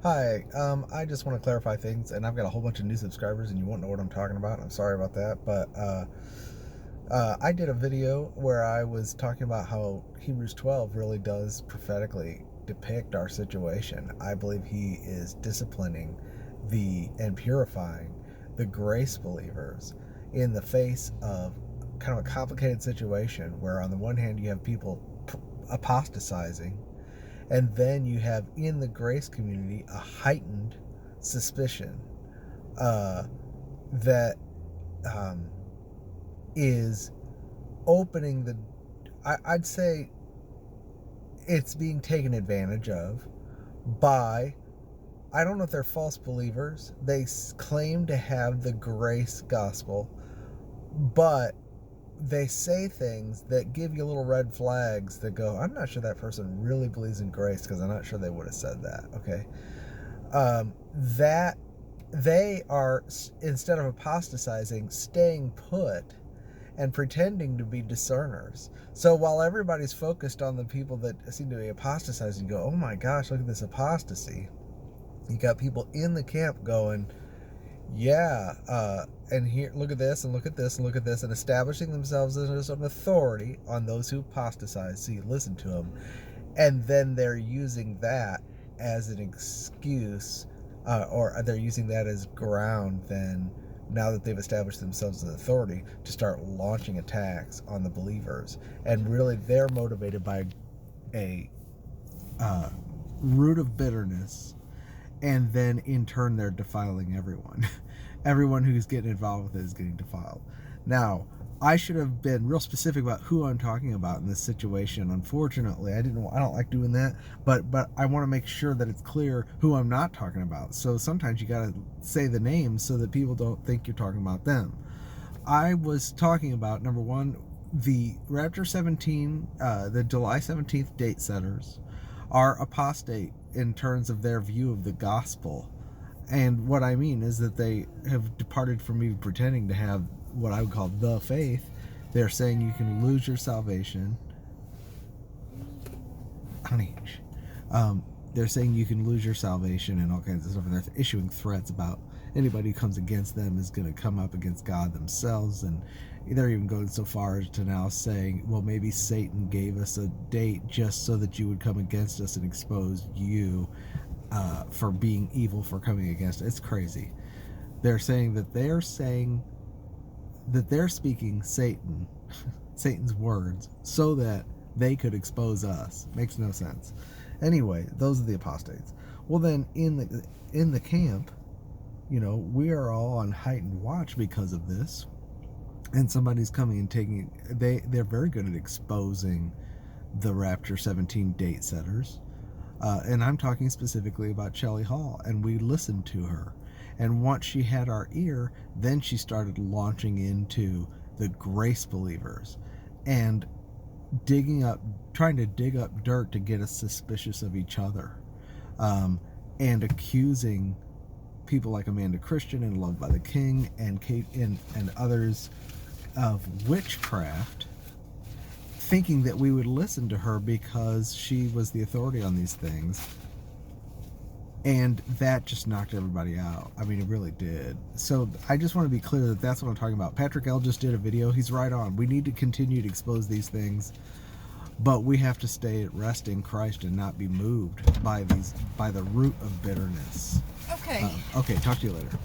Hi, I just want to clarify things, and I've got a whole bunch of new subscribers, and you won't know what I'm talking about. I'm sorry about that, but I did a video where I was talking about how Hebrews 12 really does prophetically depict our situation. I believe he is disciplining and purifying the grace believers in the face of kind of a complicated situation where, on the one hand, you have people apostatizing, and then you have in the grace community a heightened suspicion that is opening I'd say it's being taken advantage of by, I don't know if they're false believers. They claim to have the grace gospel, but they say things that give you little red flags that go, I'm not sure that person really believes in grace, because I'm not sure they would have said that. Okay. That they are, instead of apostatizing, staying put and pretending to be discerners. So while everybody's focused on the people that seem to be apostatizing, go, oh my gosh, look at this apostasy, you got people in the camp going, yeah, and here, look at this, and look at this, and look at this, and establishing themselves as an authority on those who apostatize, so you listen to them. And then they're using that as an excuse, or they're using that as ground, then, now that they've established themselves as authority, to start launching attacks on the believers. And really, they're motivated by a root of bitterness, and then in turn they're defiling everyone. Everyone who's getting involved with it is getting defiled. Now, I should have been real specific about who I'm talking about in this situation. Unfortunately, I don't like doing that, but I want to make sure that it's clear who I'm not talking about. So sometimes you got to say the names so that people don't think you're talking about them. I was talking about, number one, the Rapture 17, the July 17th date setters are apostate in terms of their view of the gospel. And what I mean is that they have departed from even pretending to have what I would call the faith. They're saying you can lose your salvation. Honey. They're saying you can lose your salvation and all kinds of stuff, and they're issuing threats about anybody who comes against them is going to come up against God themselves. And they're even going so far as to now saying, well, maybe Satan gave us a date just so that you would come against us and expose you for being evil, for coming against us. It's crazy. They're saying that they're speaking Satan's words so that they could expose us. Makes no sense. Anyway, those are the apostates. Well, then in the camp, we are all on heightened watch because of this, and somebody's coming and taking. They're very good at exposing the Rapture 17 date setters, and I'm talking specifically about Shelley Hall. And we listened to her, and once she had our ear, then she started launching into the grace believers and trying to dig up dirt to get us suspicious of each other, and accusing people like Amanda Christian and Loved by the King and Kate and others of witchcraft, thinking that we would listen to her because she was the authority on these things. And that just knocked everybody out. I mean, it really did. So I just want to be clear that that's what I'm talking about. Patrick L. just did a video. He's right on. We need to continue to expose these things, but we have to stay at rest in Christ and not be moved by the root of bitterness. Okay. Okay, talk to you later.